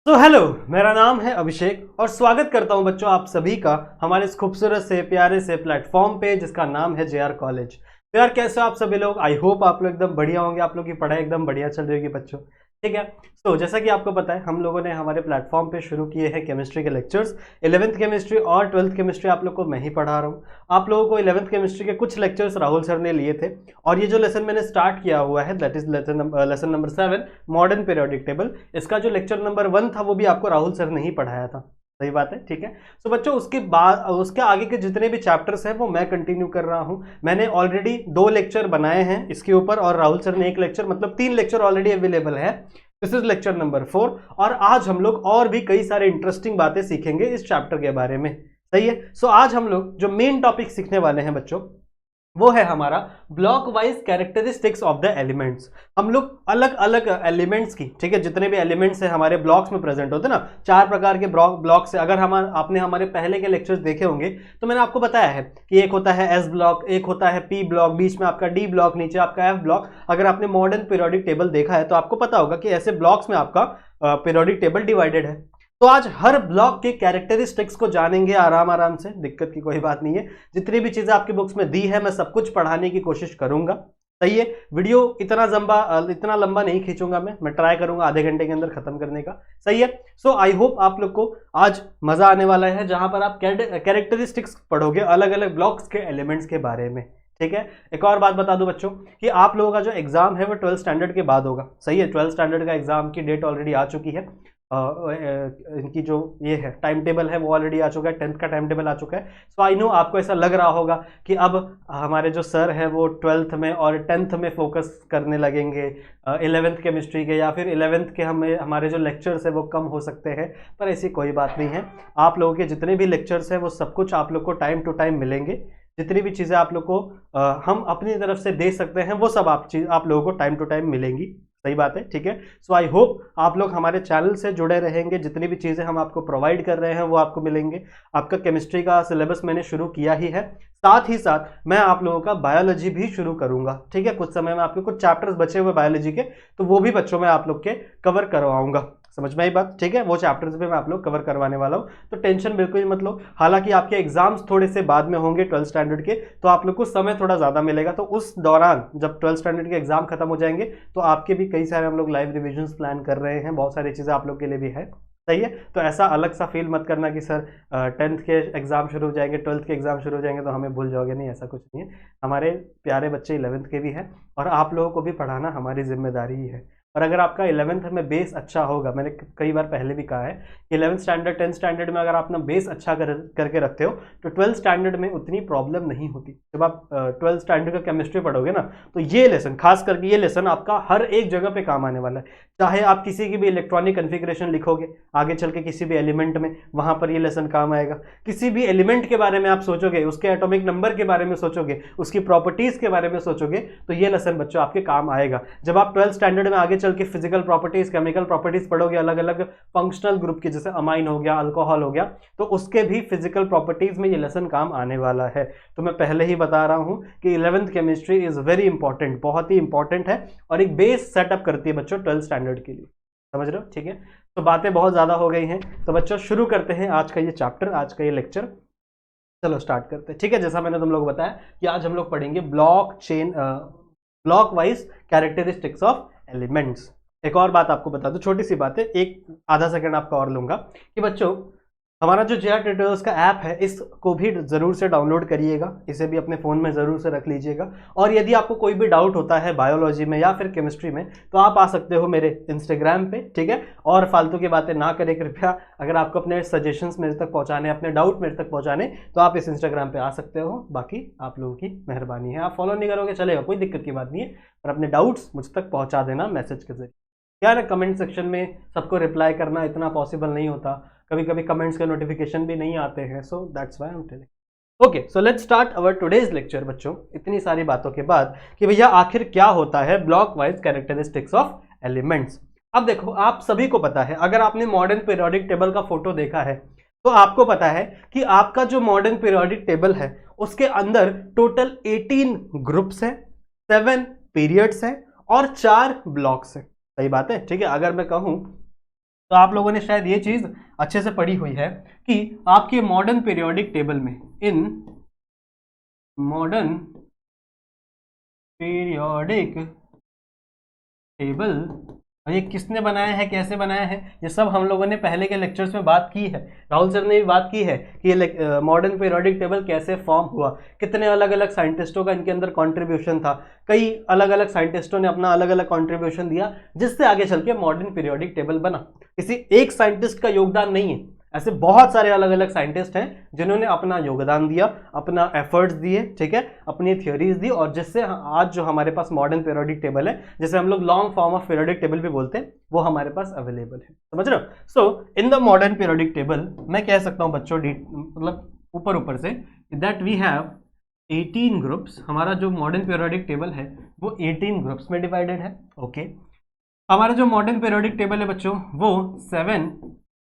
तो हेलो, मेरा नाम है अभिषेक और स्वागत करता हूं बच्चों आप सभी का हमारे इस खूबसूरत से प्यारे से प्लेटफॉर्म पे जिसका नाम है जेआर कॉलेज। तो यार कैसे हो आप सभी लोग। आई होप आप लोग एकदम बढ़िया होंगे, आप लोग की पढ़ाई एकदम बढ़िया चल रही होगी बच्चों। ठीक है। तो जैसा कि आपको पता है हम लोगों ने हमारे प्लेटफॉर्म पे शुरू किए हैं केमिस्ट्री के लेक्चर्स। 11th केमिस्ट्री और 12th केमिस्ट्री आप लोग को मैं ही पढ़ा रहा हूँ। आप लोगों को 11th केमिस्ट्री के कुछ लेक्चर्स राहुल सर ने लिए थे और ये जो लेसन मैंने स्टार्ट किया हुआ है that is lesson number 7 modern periodic table. इसका जो लेक्चर नंबर 1 था वो भी आपको राहुल सर ने ही पढ़ाया था। सही बात है, ठीक है। सो बच्चों उसके बाद उसके आगे के जितने भी चैप्टर्स हैं वो मैं कंटिन्यू कर रहा हूं। मैंने ऑलरेडी 2 लेक्चर बनाए हैं इसके ऊपर और राहुल सर ने 1 लेक्चर, मतलब 3 लेक्चर ऑलरेडी अवेलेबल है। दिस इज लेक्चर नंबर 4 और आज हम लोग और भी कई सारे इंटरेस्टिंग बातें सीखेंगे इस चैप्टर के बारे में। सही है। सो आज हम लोग जो मेन टॉपिक सीखने वाले हैं बच्चों वो है हमारा block wise characteristics of the elements. हम लोग अलग अलग एलिमेंट्स की, ठीक है, जितने भी एलिमेंट्स हैं हमारे ब्लॉक्स में प्रेजेंट होते हैं ना, 4 प्रकार के ब्लॉक से। अगर आपने हमारे पहले के लेक्चर्स देखे होंगे तो मैंने आपको बताया है कि एक होता है एस ब्लॉक, एक होता है पी ब्लॉक, बीच में आपका डी ब्लॉक, नीचे आपका एफ ब्लॉक। अगर आपने मॉडर्न पीरियोडिक टेबल देखा है तो आपको पता होगा कि ऐसे ब्लॉक्स में आपका पीरियोडिक टेबल डिवाइडेड है। तो आज हर ब्लॉक के कैरेक्टरिस्टिक्स को जानेंगे आराम आराम से, दिक्कत की कोई बात नहीं है। जितनी भी चीजें आपकी बुक्स में दी है मैं सब कुछ पढ़ाने की कोशिश करूंगा। सही है। वीडियो इतना लंबा नहीं खींचूंगा, मैं ट्राई करूंगा आधे घंटे के अंदर खत्म करने का। सही है। सो आई होप आप लोग को आज मजा आने वाला है जहां पर आप कैरेक्टरिस्टिक्स पढ़ोगे अलग अलग ब्लॉक्स के एलिमेंट्स के बारे में। ठीक है। एक और बात बता दूं बच्चों कि आप लोगों का जो एग्जाम है वो 12th स्टैंडर्ड के बाद होगा। सही है। 12th स्टैंडर्ड का एग्जाम की डेट ऑलरेडी आ चुकी है। इनकी जो ये है टाइम टेबल है वो ऑलरेडी आ चुका है, 10th का टाइम टेबल आ चुका है। सो आई नो आपको ऐसा लग रहा होगा कि अब हमारे जो सर हैं वो 12th में और 10th में फोकस करने लगेंगे 11th केमिस्ट्री के, या फिर 11th के हमारे जो लेक्चर्स है वो कम हो सकते हैं। पर ऐसी कोई बात नहीं है। आप लोगों के जितने भी लेक्चर्स हैं वो सब कुछ आप लोग को टाइम टू टाइम मिलेंगे। जितनी भी चीज़ें आप लोग को हम अपनी तरफ से दे सकते हैं वो सब आप लोगों को टाइम टू टाइम मिलेंगी। सही बात है, ठीक है। सो आई होप आप लोग हमारे चैनल से जुड़े रहेंगे। जितनी भी चीज़ें हम आपको प्रोवाइड कर रहे हैं वो आपको मिलेंगे। आपका केमिस्ट्री का सिलेबस मैंने शुरू किया ही है, साथ ही साथ मैं आप लोगों का बायोलॉजी भी शुरू करूंगा। ठीक है। कुछ समय में आपके कुछ चैप्टर्स बचे हुए बायोलॉजी के, तो वो भी बच्चों में आप लोग के कवर करवाऊंगा। समझ में आई बात, ठीक है। वो चैप्टर्स भी मैं आप लोग कवर करवाने वाला हूँ, तो टेंशन बिल्कुल मत लो। हालांकि आपके एग्जाम्स थोड़े से बाद में होंगे 12th स्टैंडर्ड के, तो आप लोग को समय थोड़ा ज़्यादा मिलेगा। तो उस दौरान जब 12th स्टैंडर्ड के एग्जाम खत्म हो जाएंगे तो आपके भी कई सारे हम लोग लाइव रिविजन्स प्लान कर रहे हैं, बहुत सारी चीज़ें आप लोग के लिए भी है। सही है। तो ऐसा अलग सा फील मत करना कि सर 10th के एग्जाम शुरू हो जाएंगे, 12th के एग्जाम शुरू हो जाएंगे तो हमें भूल जाओगे। नहीं, ऐसा कुछ नहीं है। हमारे प्यारे बच्चे 11th के भी हैं और आप लोगों को भी पढ़ाना हमारी जिम्मेदारी ही है। और अगर आपका 11th में बेस अच्छा होगा, मैंने कई बार पहले भी कहा है कि 11th स्टैंडर्ड 10th स्टैंडर्ड में अगर आप अपना बेस अच्छा करके रखते हो तो 12th स्टैंडर्ड में उतनी प्रॉब्लम नहीं होती। जब आप 12th स्टैंडर्ड का केमिस्ट्री पढ़ोगे ना तो ये लेसन, खास करके ये लेसन आपका हर एक जगह पे काम आने वाला है। चाहे आप किसी की भी इलेक्ट्रॉनिक कन्फिग्रेशन लिखोगे आगे चल के किसी भी एलिमेंट में, वहां पर ये लेसन काम आएगा। किसी भी एलिमेंट के बारे में आप सोचोगे, उसके एटॉमिक नंबर के बारे में सोचोगे, उसकी प्रॉपर्टीज के बारे में सोचोगे, तो ये लेसन बच्चों आपके काम आएगा। जब आप 12th स्टैंडर्ड में आगे चल के फिजिकल प्रॉपर्टीज, केमिकल प्रॉपर्टीज पढ़ोगे अलग अलग फंक्शनल ग्रुप की, जैसे अमाइन हो गया, अल्कोहल हो गया, तो उसके भी फिजिकल प्रॉपर्टीज में ये लेसन काम आने वाला है। तो मैं पहले ही बता रहा हूं कि 11th chemistry is very important, बहुत ही इंपॉर्टेंट है और एक बेस सेटअप करती है बच्चों 12th स्टैंडर्ड के लिए। समझ रहे हो, ठीक है। तो बातें बहुत ज्यादा हो गई हैं, तो बच्चों शुरू करते हैं आज का ये चैप्टर, आज का ये लेक्चर। चलो स्टार्ट करते हैं। ठीक है। जैसा मैंने तुम लोग बताया कि आज हम लोग पढ़ेंगे block wise characteristics of elements. एक और बात आपको बता दूं, छोटी सी बात है, एक आधा सेकंड आपका और लूंगा कि बच्चों हमारा जो जेआर ट्यूटोरियल्स का ऐप है इसको भी जरूर से डाउनलोड करिएगा, इसे भी अपने फ़ोन में ज़रूर से रख लीजिएगा। और यदि आपको कोई भी डाउट होता है बायोलॉजी में या फिर केमिस्ट्री में तो आप आ सकते हो मेरे इंस्टाग्राम पे। ठीक है। और फालतू की बातें ना करें कृपया। अगर आपको अपने सजेशंस मेरे तक पहुंचाने, अपने डाउट मेरे तक पहुंचाने, तो आप इस इंस्टाग्राम पे आ सकते हो। बाकी आप लोगों की मेहरबानी है। आप फॉलो नहीं करोगे चलेगा, कोई दिक्कत की बात नहीं है, पर अपने डाउट्स मुझ तक पहुँचा देना मैसेज के जरिए। क्या ना, कमेंट सेक्शन में सबको रिप्लाई करना इतना पॉसिबल नहीं होता, कभी कभी कमेंट्स के नोटिफिकेशन भी नहीं आते हैं। So that's why I am telling. Okay, so let's start our today's lecture बच्चों। इतनी सारी बातों के बाद कि भैया आखिर क्या होता है block wise characteristics of elements. अब देखो, आप सभी को पता है, अगर आपने मॉडर्न पीरियोडिक टेबल का फोटो देखा है तो आपको पता है कि आपका जो मॉडर्न पीरियोडिक टेबल है उसके अंदर टोटल 18 ग्रुप्स हैं, 7 पीरियड्स हैं और 4 ब्लॉक्स हैं। सही बात है, ठीक है। अगर मैं कहूं तो आप लोगों ने शायद ये चीज अच्छे से पढ़ी हुई है कि आपके मॉडर्न पीरियोडिक टेबल में, इन मॉडर्न पीरियोडिक टेबल, और ये किसने बनाया है, कैसे बनाया है, ये सब हम लोगों ने पहले के लेक्चर्स में बात की है। राहुल सर ने भी बात की है कि ये मॉडर्न पीरियोडिक टेबल कैसे फॉर्म हुआ, कितने अलग अलग साइंटिस्टों का इनके अंदर कंट्रीब्यूशन था, कई अलग अलग साइंटिस्टों ने अपना अलग अलग कंट्रीब्यूशन दिया, जिससे आगे चल के मॉडर्न पीरियोडिक टेबल बना। किसी एक साइंटिस्ट का योगदान नहीं है, ऐसे बहुत सारे अलग अलग साइंटिस्ट हैं जिन्होंने अपना योगदान दिया, अपना एफर्ट्स दिए, ठीक है, अपनी थियोरीज दी, और जिससे आज जो हमारे पास मॉडर्न पीरियोडिक टेबल है, जिसे हम लोग long form of periodic table भी बोलते हैं, वो हमारे पास अवेलेबल है। समझ रहे हो? So in the modern periodic table मैं कह सकता हूं बच्चों, मतलब ऊपर ऊपर से, दैट वी हैव 18 ग्रुप्स। हमारा जो मॉडर्न पीरियोडिक टेबल है वो 18 ग्रुप्स में डिवाइडेड है। ओके, हमारा जो मॉडर्न पीरियोडिक टेबल है बच्चों वो 7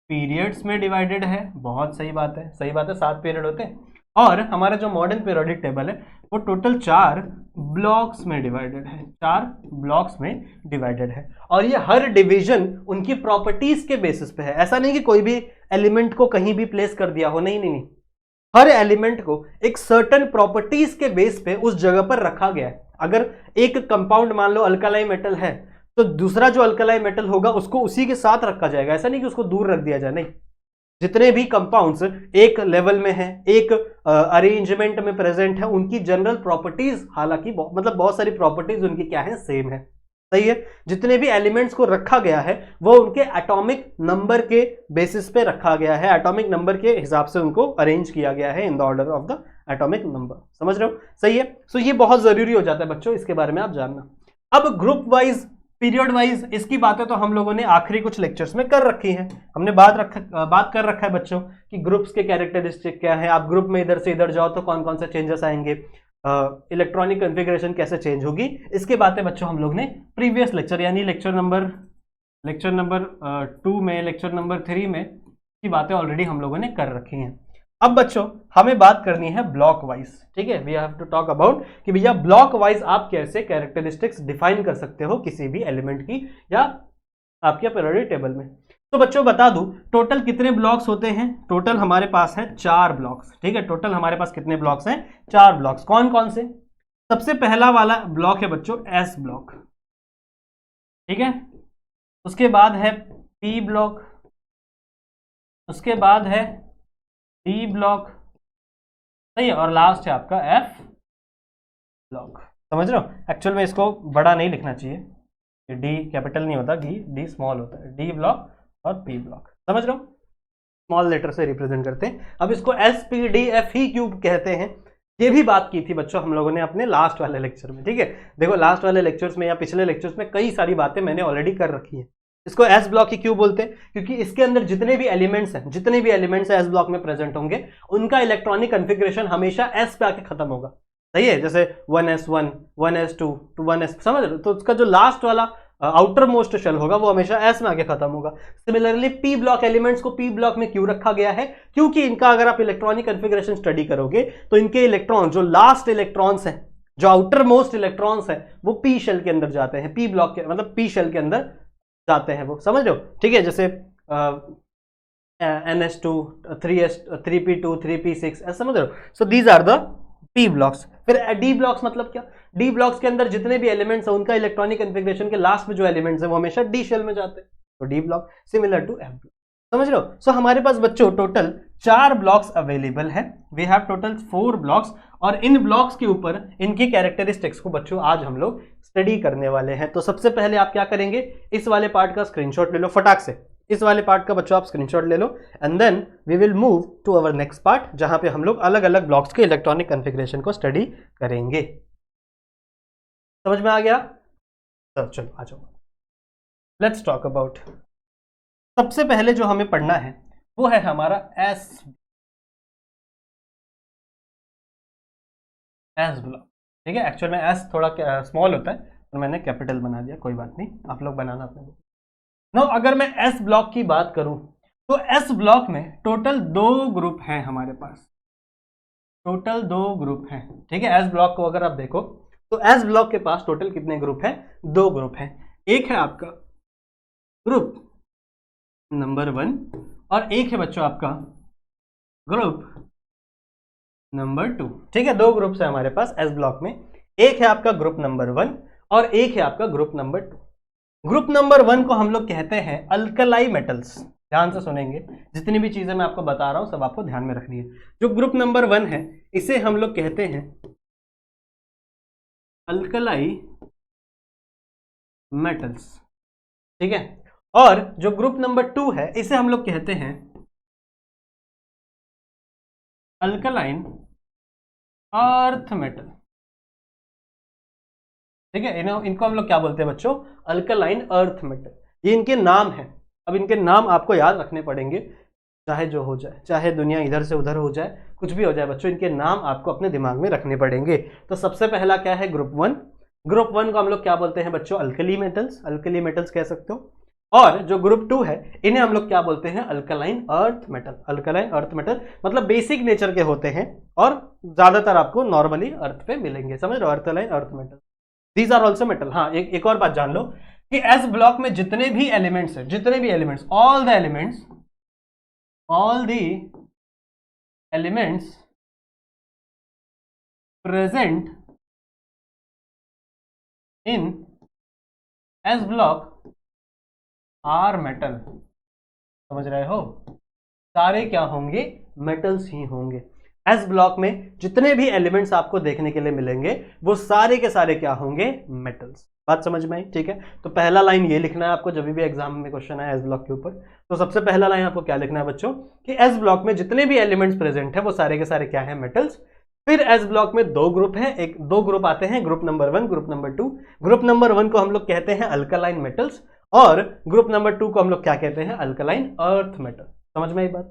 पीरियड्स में डिवाइडेड है। बहुत सही बात है, सही बात है, 7 पीरियड होते हैं। और हमारा जो मॉडर्न पीरियोडिक टेबल है वो टोटल 4 ब्लॉक्स में डिवाइडेड है, 4 ब्लॉक्स में डिवाइडेड है। और ये हर डिवीजन उनकी प्रॉपर्टीज के बेसिस पे है। ऐसा नहीं कि कोई भी एलिमेंट को कहीं भी प्लेस कर दिया हो, नहीं नहीं नहीं, हर एलिमेंट को एक सर्टेन प्रॉपर्टीज के बेस पे उस जगह पर रखा गया है। अगर एक कंपाउंड मान लो अल्कलाई मेटल है, तो दूसरा जो अल्कलाई मेटल होगा उसको उसी के साथ रखा जाएगा, ऐसा नहीं कि उसको दूर रख दिया जाए, नहीं। जितने भी कंपाउंड्स एक लेवल में हैं, एक अरेंजमेंट में प्रेजेंट है, उनकी जनरल प्रॉपर्टीज, हालांकि मतलब बहुत सारी प्रॉपर्टीज उनकी क्या है, सेम है। सही है? जितने भी एलिमेंट्स को रखा गया है वो उनके एटॉमिक नंबर के बेसिस पे रखा गया है, एटॉमिक नंबर के हिसाब से उनको अरेंज किया गया है in the order of the atomic number. समझ रहे हो? सही है? सो ये बहुत जरूरी हो जाता है बच्चों, इसके बारे में आप जानना। अब ग्रुप वाइज, पीरियड वाइज, इसकी बातें तो हम लोगों ने आखिरी कुछ लेक्चर्स में कर रखी हैं। हमने बात कर रखा है बच्चों कि ग्रुप्स के कैरेक्टरिस्टिक क्या है, आप ग्रुप में इधर से इधर जाओ तो कौन कौन से चेंजेस आएंगे, इलेक्ट्रॉनिक कॉन्फ़िगरेशन कैसे चेंज होगी, इसके बातें बच्चों हम लोग ने प्रीवियस लेक्चर यानी लेक्चर नंबर 2 में, लेक्चर नंबर 3 में की बातें ऑलरेडी हम लोगों ने कर रखी हैं। अब बच्चों हमें बात करनी है ब्लॉक वाइज, ठीक है, we have to talk about कि भैया ब्लॉक वाइज आप कैसे कैरेक्टरिस्टिक्स डिफाइन कर सकते हो किसी भी एलिमेंट की या आपके पीरियोडिक टेबल में। तो बच्चों बता दूं टोटल कितने ब्लॉक्स होते हैं। टोटल हमारे पास है 4 ब्लॉक्स, ठीक है, टोटल हमारे पास कितने ब्लॉक्स हैं, 4 ब्लॉक्स। कौन कौन से? सबसे पहला वाला ब्लॉक है बच्चों एस ब्लॉक, ठीक है, उसके बाद है पी ब्लॉक, उसके बाद है डी ब्लॉक, सही है, और लास्ट है आपका एफ ब्लॉक। समझ रहे हो? एक्चुअल में इसको बड़ा नहीं लिखना चाहिए, डी कैपिटल नहीं होता, डी स्मॉल होता है, डी ब्लॉक और पी ब्लॉक। समझ रहे हो? स्मॉल लेटर से रिप्रेजेंट करते हैं। अब इसको एस पी डी एफ ही क्यूब कहते हैं। ये भी बात की थी बच्चों हम लोगों ने अपने लास्ट वाले लेक्चर में, ठीक है। देखो लास्ट वाले लेक्चर्स में या पिछले लेक्चर्स में कई सारी बातें मैंने ऑलरेडी कर रखी है। इसको एस ब्लॉक ही क्यों बोलते हैं? क्योंकि इसके अंदर जितने भी एलिमेंट्स हैं एस ब्लॉक में प्रेजेंट होंगे, उनका इलेक्ट्रॉनिक कॉन्फ़िगरेशन हमेशा एस पे आके खत्म होगा। सही है? जैसे 1s1, 1s2 to 1s, समझ रहे हो? तो उसका जो लास्ट वाला आउटर मोस्ट शेल होगा वो हमेशा एस में आके खत्म होगा। सिमिलरली पी ब्लॉक एलिमेंट्स को पी ब्लॉक में क्यों रखा गया है? क्योंकि इनका अगर आप इलेक्ट्रॉनिक कॉन्फ़िगरेशन स्टडी करोगे तो इनके इलेक्ट्रॉन, जो लास्ट इलेक्ट्रॉन्स हैं, जो आउटर मोस्ट इलेक्ट्रॉन्स हैं, वो पी शेल के अंदर जाते हैं, पी ब्लॉक के मतलब पी शेल के अंदर जाते हैं वो। समझ रहे हो? ठीक है, जैसे NS2, 3S, 3P2, 3P6, ऐसा समझ रहे हो? So these are the p blocks. फिर डी ब्लॉक्स मतलब क्या? डी ब्लॉक्स के अंदर जितने भी एलिमेंट्स हैं उनका इलेक्ट्रॉनिक कॉन्फ़िगरेशन के लास्ट में जो एलिमेंट्स हैं वो हमेशा डी शेल में जाते हैं, तो D block. Similar to F block. समझ रहे हो? सो हमारे पास बच्चों टोटल 4 ब्लॉक्स अवेलेबल है। वी हैव टोटल 4 ब्लॉक्स, और इन ब्लॉक्स के ऊपर इनकी कैरेक्टरिस्टिक्स को बच्चों आज हम लोग स्टडी करने वाले हैं। तो सबसे पहले आप क्या करेंगे, इस वाले पार्ट का स्क्रीनशॉट ले लो फटाक से, इस वाले पार्ट का बच्चों आप स्क्रीनशॉट ले लो, and then we will move to our next part, जहां पे हम लोग अलग अलग ब्लॉक्स के इलेक्ट्रॉनिक कॉन्फ़िगरेशन को स्टडी करेंगे। समझ में आ गया? तो चलो आ जाओ, लेट्स टॉक अबाउट। सबसे पहले जो हमें पढ़ना है वो है हमारा एस ब्लॉक, ठीक है। एक्चुअल में एस थोड़ा स्मॉल होता है तो मैंने कैपिटल बना दिया, कोई बात नहीं, आप लोग बनाना अपने। नो, अगर मैं एस ब्लॉक की बात करूं तो एस ब्लॉक में टोटल 2 ग्रुप हैं हमारे पास, टोटल 2 ग्रुप हैं, ठीक है। एस ब्लॉक को अगर आप देखो तो एस ब्लॉक के पास टोटल कितने ग्रुप हैं? 2 ग्रुप हैं। एक है आपका ग्रुप नंबर 1 और एक है बच्चों आपका ग्रुप नंबर 2। ठीक है, 2 ग्रुप्स है हमारे पास एस ब्लॉक में। एक है आपका ग्रुप नंबर 1 और एक है आपका ग्रुप नंबर 2। ग्रुप नंबर 1 को हम लोग कहते हैं अल्कलाई मेटल्स। ध्यान से सुनेंगे, जितनी भी चीजें मैं आपको बता रहा हूं सब आपको ध्यान में रखनी है। जो ग्रुप नंबर 1 है इसे हम लोग कहते हैं अल्कलाई मेटल्स। ठीक है, और जो ग्रुप नंबर 2 है इसे हम लोग कहते हैं अल्कलाइन अर्थ मेटल। ठीक है, इनको हम लोग क्या बोलते हैं बच्चों? Alkaline earth metal. ये इनके नाम है। अब इनके नाम आपको याद रखने पड़ेंगे, चाहे जो हो जाए, चाहे दुनिया इधर से उधर हो जाए, कुछ भी हो जाए बच्चों, इनके नाम आपको अपने दिमाग में रखने पड़ेंगे। तो सबसे पहला क्या है? ग्रुप 1। ग्रुप 1 को हम लोग क्या बोलते हैं बच्चों? Alkali metals. अल्कली मेटल्स कह सकते हो। और जो ग्रुप 2 है इन्हें हम लोग क्या बोलते हैं? Alkaline earth metal. Alkaline earth metal मतलब बेसिक नेचर के होते हैं और ज्यादातर आपको नॉर्मली अर्थ पे मिलेंगे। समझ रहे हो? Alkaline earth metal, these are also metal. हाँ, एक और बात जान लो कि एस ब्लॉक में जितने भी एलिमेंट्स है, जितने भी elements, all the elements present in S block are metal. समझ रहे हो? सारे क्या होंगे? मेटल्स ही होंगे। एस ब्लॉक में जितने भी एलिमेंट्स आपको देखने के लिए मिलेंगे वो सारे के सारे क्या होंगे? मेटल्स। बात समझ में आई? ठीक है, तो पहला लाइन ये लिखना है आपको जब भी एग्जाम में क्वेश्चन है एस ब्लॉक के ऊपर। तो सबसे पहला लाइन आपको क्या लिखना है बच्चों? कि एस ब्लॉक में जितने भी एलिमेंट्स प्रेजेंट है वो सारे के सारे क्या है? मेटल्स। फिर एस ब्लॉक में 2 ग्रुप है, दो ग्रुप आते हैं, group number 1, group number 2। Group number 1 को हम लोग कहते हैं अल्कलाइन मेटल्स और ग्रुप नंबर 2 को हम लोग क्या कहते हैं? Alkaline earth metal. समझ में आई बात?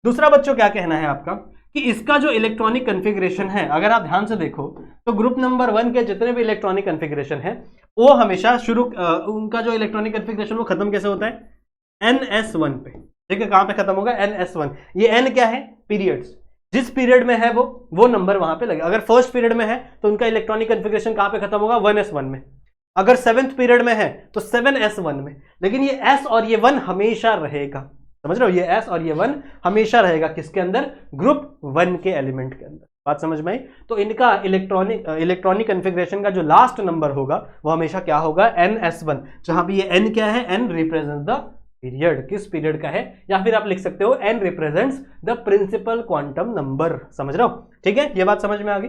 दूसरा बच्चों क्या कहना है आपका कि इसका जो इलेक्ट्रॉनिक कन्फिग्रेशन है, अगर आप ध्यान से देखो तो ग्रुप नंबर 1 के जितने भी इलेक्ट्रॉनिक कन्फिग्रेशन है वो हमेशा उनका जो इलेक्ट्रॉनिक कन्फिग्रेशन वो खत्म कैसे होता है? NS1 पे। ठीक है, कहां पे खत्म होगा? NS1। ये N क्या है? पीरियड्स। जिस पीरियड में है वो नंबर वहां पे लगेगा। अगर फर्स्ट पीरियड में है तो उनका इलेक्ट्रॉनिक कन्फिग्रेशन कहां पे खत्म होगा? 1S1 में। अगर 7th पीरियड में है तो 7S1 में। लेकिन ये S और ये 1 हमेशा रहेगा। समझ रहे हो? ये S और ये 1 हमेशा रहेगा किसके अंदर? ग्रुप 1 के एलिमेंट के अंदर। बात समझ में आई? तो इनका इलेक्ट्रॉनिक कन्फिग्रेशन का जो लास्ट नंबर होगा वो हमेशा क्या होगा? NS1। जहां भी ये N क्या है? N represent the period. किस पीरियड का है? या फिर आप लिख सकते हो N represents the principal quantum number. समझ रहे हो? ठीक है, ये बात समझ में आ गई।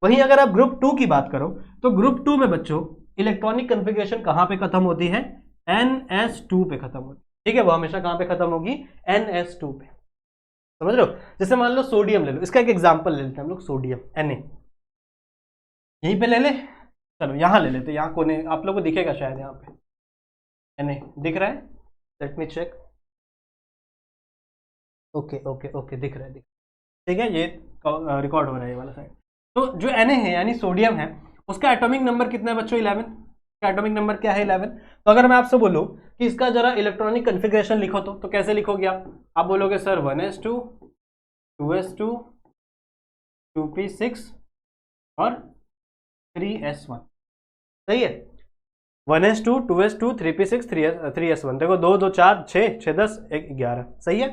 वहीं अगर आप ग्रुप 2 की बात करो तो ग्रुप 2 में बच्चों इलेक्ट्रॉनिक कन्फिग्रेशन कहां पे खत्म होती है? NS2 पे खत्म होती है। ठीक है, वो हमेशा कहां पे खत्म होगी? NS2 पे। समझ रहे हो? जैसे मान लो सोडियम ले लो, इसका एक एग्जांपल ले लेते हैं हम लोग। सोडियम Na यहीं पे ले ले, चलो यहां ले लेते हैं। यहां कोने आप लोगों को दिखेगा शायद, यहां पे Na दिख रहा है? Let me check. Okay okay okay, दिख रहा है, ठीक है, ये रिकॉर्ड हो रहा है ये वाला साइड। तो जो Na है यानी सोडियम है, उसका एटॉमिक नंबर कितना है बच्चों? 11। एटॉमिक नंबर क्या है? 11। तो अगर मैं आपसे बोलूं कि इसका जरा इलेक्ट्रॉनिक कन्फिग्रेशन लिखो तो कैसे लिखोगे आप बोलोगे सर 1s2 2s2 2p6 और 3s1। सही है? 1s2 2s2 3p6 3s1। देखो 2 2 4 6 6 10 1 11। सही है?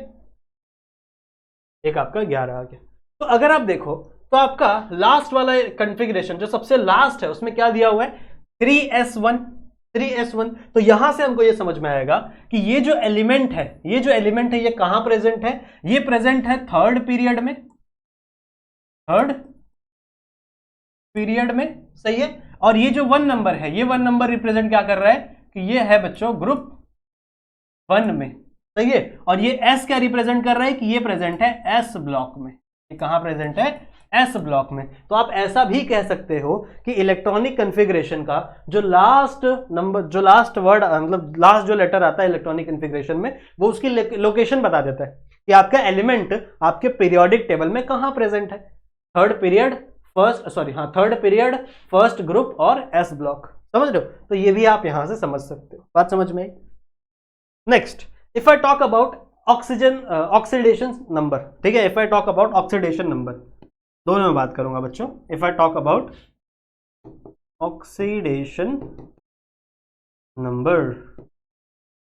एक आपका 11 आ गया। तो अगर आप देखो तो आपका लास्ट वाला कन्फिग्रेशन जो सबसे लास्ट है उसमें क्या दिया हुआ है? 3s1। 3s1। तो यहां से हमको ये समझ में आएगा कि ये जो एलिमेंट है ये कहां प्रेजेंट है? ये प्रेजेंट है थर्ड पीरियड में। थर्ड पीरियड में। सही है? और ये जो 1 नंबर है, ये 1 नंबर रिप्रेजेंट क्या कर रहा है? कि ये है बच्चों ग्रुप 1 में। सही है? और ये S क्या रिप्रेजेंट कर रहा है? कि ये प्रेजेंट है S ब्लॉक में। ये कहां प्रेजेंट है? S ब्लॉक में। तो आप ऐसा भी कह सकते हो कि इलेक्ट्रॉनिक कन्फिग्रेशन का जो लास्ट नंबर, जो लास्ट वर्ड, मतलब लास्ट जो लेटर आता है इलेक्ट्रॉनिक कन्फिग्रेशन में, वो उसकी लोकेशन बता देता है कि आपका एलिमेंट आपके पीरियोडिक टेबल में कहां प्रेजेंट है। थर्ड पीरियड फर्स्ट ग्रुप और S ब्लॉक। समझ रहे हो? तो ये भी आप यहां से समझ सकते हो। बात समझ में आई? Next, if I talk about oxidation number. ठीक है, if I talk about oxidation number, दोनों में बात करूंगा बच्चों। If I talk about oxidation number,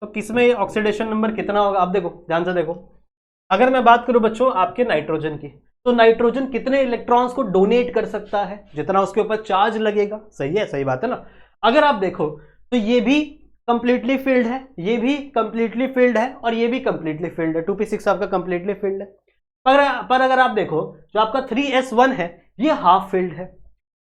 तो किसमें ऑक्सीडेशन नंबर कितना होगा आप देखो, ध्यान से देखो। अगर मैं बात करूं बच्चों आपके नाइट्रोजन की, तो नाइट्रोजन कितने इलेक्ट्रॉन्स को डोनेट कर सकता है, जितना उसके ऊपर चार्ज लगेगा। सही है, सही बात है ना। अगर आप देखो तो ये भी कंप्लीटली फिल्ड है, ये भी कंप्लीटली फिल्ड है, और ये भी कंप्लीटली फिल्ड है। 2p6 आपका कंप्लीटली फिल्ड है। पर अगर आप देखो जो आपका 3s1 है ये हाफ फिल्ड है।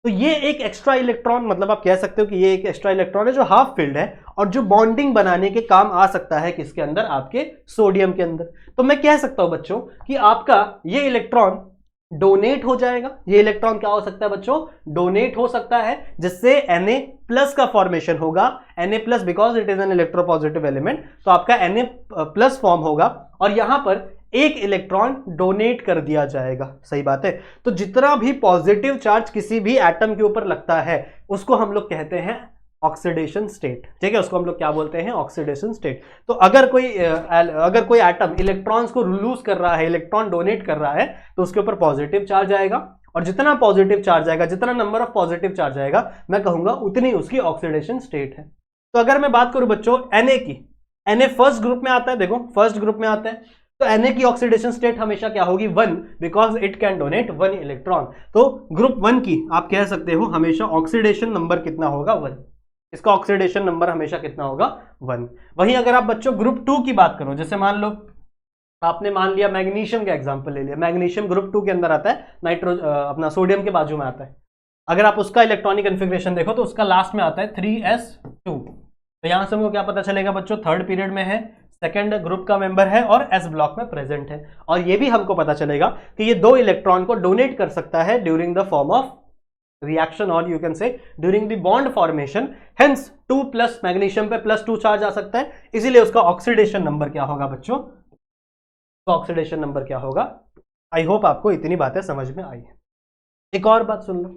तो ये एक एक्स्ट्रा इलेक्ट्रॉन, मतलब आप कह सकते हो कि ये एक एक्स्ट्रा इलेक्ट्रॉन है जो हाफ फिल्ड है और जो बॉन्डिंग बनाने के काम आ सकता है किसके अंदर, आपके सोडियम के अंदर। तो मैं कह सकता हूं बच्चों कि आपका ये इलेक्ट्रॉन डोनेट हो जाएगा। ये इलेक्ट्रॉन क्या हो सकता है बच्चों, डोनेट हो सकता है, जिससे Na प्लस का फॉर्मेशन होगा। Na plus because it is an electropositive element, तो आपका Na प्लस फॉर्म होगा और यहां पर एक इलेक्ट्रॉन डोनेट कर दिया जाएगा। सही बात है। तो जितना भी पॉजिटिव चार्ज किसी भी एटम के ऊपर लगता है उसको हम लोग कहते हैं ऑक्सीडेशन स्टेट। ठीक है, उसको हम लोग क्या बोलते हैं, ऑक्सीडेशन स्टेट। तो अगर कोई एटम इलेक्ट्रॉन्स को लूज कर रहा है, इलेक्ट्रॉन डोनेट कर रहा है, तो उसके ऊपर पॉजिटिव चार्ज आएगा, और जितना पॉजिटिव चार्ज आएगा, जितना नंबर ऑफ पॉजिटिव चार्ज आएगा, मैं कहूंगा उतनी उसकी ऑक्सीडेशन स्टेट है। तो अगर मैं बात करूं बच्चों Na की, Na फर्स्ट ग्रुप में आता है, देखो फर्स्ट ग्रुप में आता है, तो Na की ऑक्सीडेशन स्टेट हमेशा क्या होगी, 1, because it can donate 1 electron. तो ग्रुप 1 की आप कह सकते हो हमेशा ऑक्सीडेशन नंबर कितना होगा, 1। इसका ऑक्सीडेशन नंबर हमेशा कितना होगा, 1। वहीं अगर आप बच्चों ग्रुप 2 की बात करो, जैसे मान लो आपने मान लिया मैग्नीशियम का एग्जांपल ले लिया, मैग्नीशियम ग्रुप 2 के अंदर आता है, अपना सोडियम के बाजू में आता है। अगर आप उसका इलेक्ट्रॉनिक कन्फिग्रेशन देखो तो उसका लास्ट में आता है 3s2। तो यहां से हमको क्या पता चलेगा बच्चों, थर्ड पीरियड में है, सेकेंड ग्रुप का मेंबर है और एस ब्लॉक में प्रेजेंट है। और ये भी हमको पता चलेगा कि ये 2 इलेक्ट्रॉन को डोनेट कर सकता है during the form of reaction, और you can say during the bond formation. Hence 2 plus magnesium पे +2 चार्ज आ सकता है, इसीलिए उसका ऑक्सीडेशन नंबर क्या होगा बच्चों, तो ऑक्सीडेशन नंबर क्या होगा। आई होप आपको इतनी बातें समझ में आई है। एक और बात सुन लो,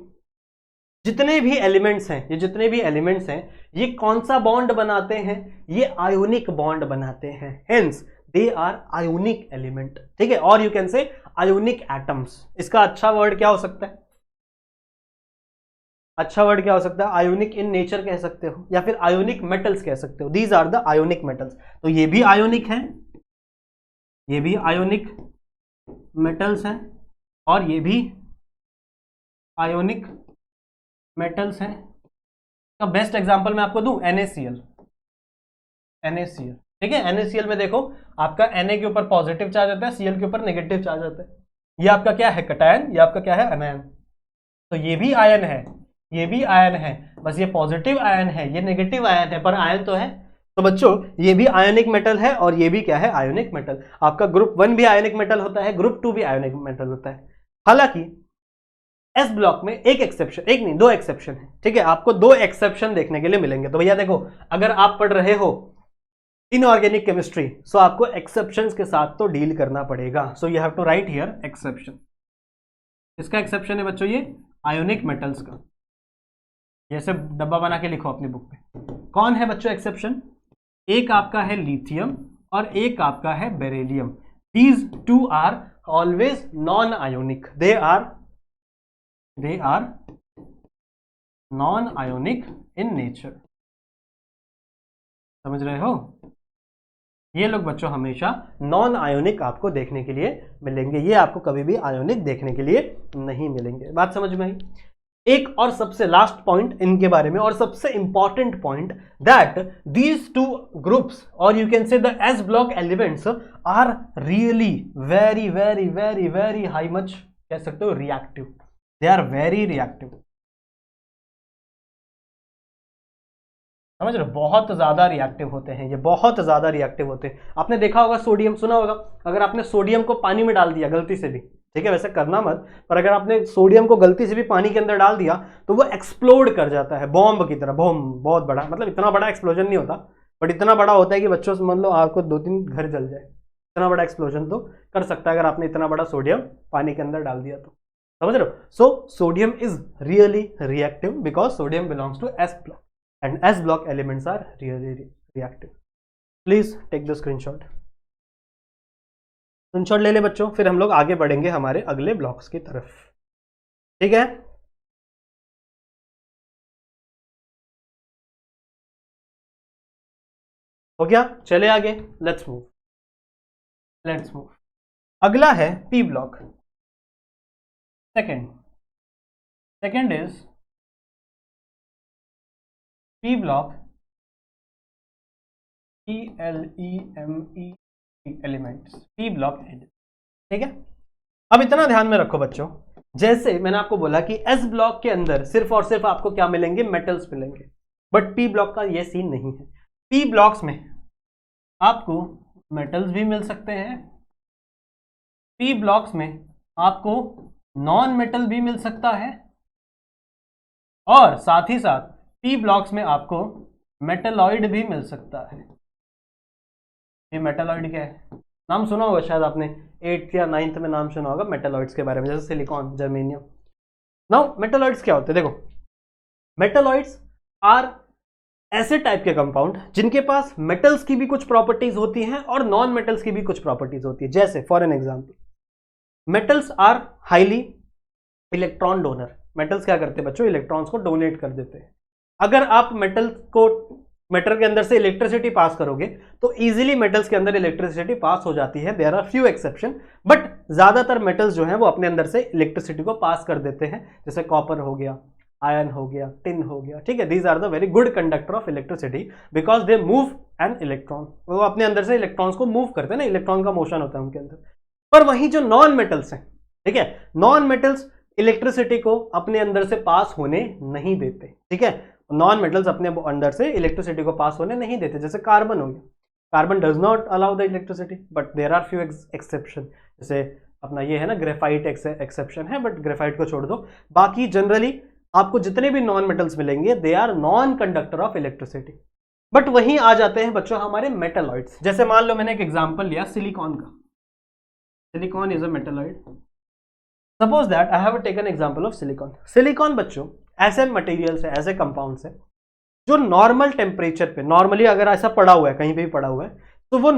जितने भी एलिमेंट्स हैं, ये जितने भी एलिमेंट्स हैं, ये कौन सा बॉन्ड बनाते हैं, ये आयोनिक बॉन्ड बनाते हैं। Hence they are ionic element. ठीक है, और you can say ionic atoms. इसका अच्छा वर्ड क्या हो सकता है, अच्छा वर्ड क्या हो सकता है, आयोनिक इन नेचर कह सकते हो, या फिर आयोनिक मेटल्स कह सकते हो। These are the ionic metals. तो ये भी आयोनिक है, ये भी आयोनिक मेटल्स हैं, और ये भी आयोनिक मेटल्स हैं। तो बेस्ट एग्जांपल मैं आपको दूं, NaCl। NaCl, ठीक है, NaCl में देखो आपका Na के ऊपर पॉजिटिव चार्ज आता है, Cl के ऊपर नेगेटिव चार्ज आता है। ये आपका क्या है, कटायन, ये आपका क्या है, अनायन। तो ये भी आयन है, ये भी आयन है, बस ये पॉजिटिव आयन है, ये नेगेटिव आयन है, पर आयन तो है। तो बच्चों ये भी आयोनिक मेटल है, और ये भी क्या है, आयोनिक मेटल। आपका ग्रुप 1 भी आयोनिक मेटल होता है, ग्रुप 2 भी आयोनिक मेटल होता है। हालांकि एस ब्लॉक में एक एक्सेप्शन, एक नहीं 2 एक्सेप्शन है। ठीक है, आपको 2 एक्सेप्शन देखने के लिए मिलेंगे। तो भैया देखो, अगर आप पढ़ रहे हो इनऑर्गेनिक केमिस्ट्री, सो आपको एक्सेप्शंस के साथ तो डील करना पड़ेगा। So you have to write here exception. इसका एक्सेप्शन है बच्चों ये आयोनिक मेटल्स का, जैसे डब्बा बना के लिखो अपनी बुक पे। कौन है बच्चों एक्सेप्शन, एक आपका है लिथियम और एक आपका है beryllium. These two are always non ionic, they are non ionic in nature. समझ रहे हो, ये लोग बच्चों हमेशा नॉन आयोनिक आपको देखने के लिए मिलेंगे, ये आपको कभी भी आयोनिक देखने के लिए नहीं मिलेंगे। बात समझ में आई। एक और सबसे लास्ट पॉइंट इनके बारे में, और सबसे important point, that these 2 groups, और you can say the S block elements are really very very very very high much, कह सकते हो reactive. They are very reactive. समझ रहे हो, बहुत ज्यादा रिएक्टिव होते हैं ये, बहुत ज्यादा रिएक्टिव होते हैं। आपने देखा होगा सोडियम, सुना होगा, अगर आपने सोडियम को पानी में डाल दिया गलती से भी, ठीक है वैसे करना मत, पर अगर आपने सोडियम को गलती से भी पानी के अंदर डाल दिया तो वो एक्सप्लोड कर जाता है बॉम्ब की तरह। बॉम्ब बहुत बड़ा, मतलब इतना बड़ा एक्सप्लोजन नहीं होता, बट इतना बड़ा होता है कि बच्चों से मान लो आपको 2-3 घर जल जाए। इतना बड़ा एक्सप्लोजन तो कर सकता है अगर आपने इतना बड़ा सोडियम पानी के अंदर डाल दिया तो। समझ रहे हो। So sodium is really reactive because sodium belongs to S block and S block elements are really reactive. Please take the screenshot. Screenshot ले ले बच्चों, फिर हम लोग आगे बढ़ेंगे हमारे अगले ब्लॉक्स की तरफ। ठीक है। हो गया, चले आगे, लेट्स मूव। अगला है P block. Second is P block, ELEME elements, P block element. ठीक है, अब इतना ध्यान में रखो बच्चों, जैसे मैंने आपको बोला कि एस ब्लॉक के अंदर सिर्फ और सिर्फ आपको क्या मिलेंगे, मेटल्स मिलेंगे, बट पी ब्लॉक का ये सीन नहीं है। पी ब्लॉक्स में आपको मेटल्स भी मिल सकते हैं, पी ब्लॉक्स में आपको नॉन मेटल भी मिल सकता है, और साथ ही साथ पी ब्लॉक्स में आपको मेटलॉइड भी मिल सकता है। ये मेटलॉइड क्या है, नाम सुना होगा शायद आपने, 8th या 9th में नाम सुना होगा मेटलॉइड्स के बारे में, जैसे सिलिकॉन, जर्मेनियम। नाउ मेटलॉइड्स क्या होते हैं, देखो मेटलॉइड्स आर ऐसे टाइप के कंपाउंड जिनके पास मेटल्स की भी कुछ प्रॉपर्टीज होती हैं और नॉन मेटल्स की भी कुछ प्रॉपर्टीज होती है। जैसे for an example, metals are highly electron donor. Metals क्या करते हैं बच्चों, इलेक्ट्रॉन्स को डोनेट कर देते हैं। अगर आप मेटल के अंदर से इलेक्ट्रिसिटी पास करोगे तो इजीली मेटल्स के अंदर इलेक्ट्रिसिटी पास हो जाती है। There are few exception, but ज्यादातर मेटल्स जो हैं वो अपने अंदर से इलेक्ट्रिसिटी को पास कर देते हैं, जैसे कॉपर हो गया, आयरन हो गया, टिन हो गया। ठीक है, these are the very good conductor of electricity because they move an electron. वो अपने अंदर से इलेक्ट्रॉन्स को मूव करते हैं ना, इलेक्ट्रॉन का मोशन होता है उनके अंदर। पर वहीं जो नॉन मेटल्स हैं, ठीक है, नॉन मेटल्स इलेक्ट्रिसिटी को अपने अंदर से पास होने नहीं देते। ठीक है, नॉन मेटल्स अपने अंदर से इलेक्ट्रिसिटी को पास होने नहीं देते। जैसे कार्बन हो गया, carbon does not allow the electricity, but there are few exception. जैसे अपना ये है ना, ग्रेफाइट एक्सेप्शन है, बट ग्रेफाइट को छोड़ दो। बाकी जनरली आपको जितने भी नॉन मेटल्स मिलेंगे they are non conductor of electricity. But वहीं आ जाते हैं बच्चों हमारे मेटलॉइड्स। जैसे मान लो मैंने एक एग्जांपल लिया सिलिकॉन का, silicon is a metalloid. Suppose that I have taken example of silicon. Silicon बच्चों ऐसे मटेरियल्स है, ऐसे कंपाउंड्स है जो नॉर्मल टेम्परेचर पे, नॉर्मली अगर ऐसा पड़ा हुआ है, कहीं पे भी पड़ा हुआ है, तो वो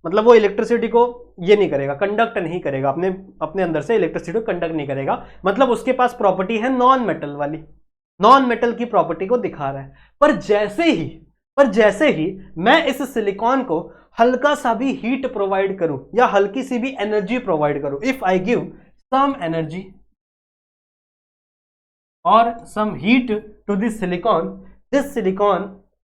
मतलब वो इलेक्ट्रिसिटी को ये नहीं करेगा, कंडक्ट नहीं करेगा, अपने अंदर से इलेक्ट्रिसिटी को कंडक्ट नहीं करेगा। मतलब उसके पास प्रॉपर्टी है नॉन मेटल वाली, नॉन मेटल की प्रॉपर्टी को दिखा रहा है। पर जैसे ही मैं इस सिलिकॉन को हल्का सा भी हीट प्रोवाइड करूं या हल्की सी भी एनर्जी प्रोवाइड करूं, if I give some energy और some heat to this silicon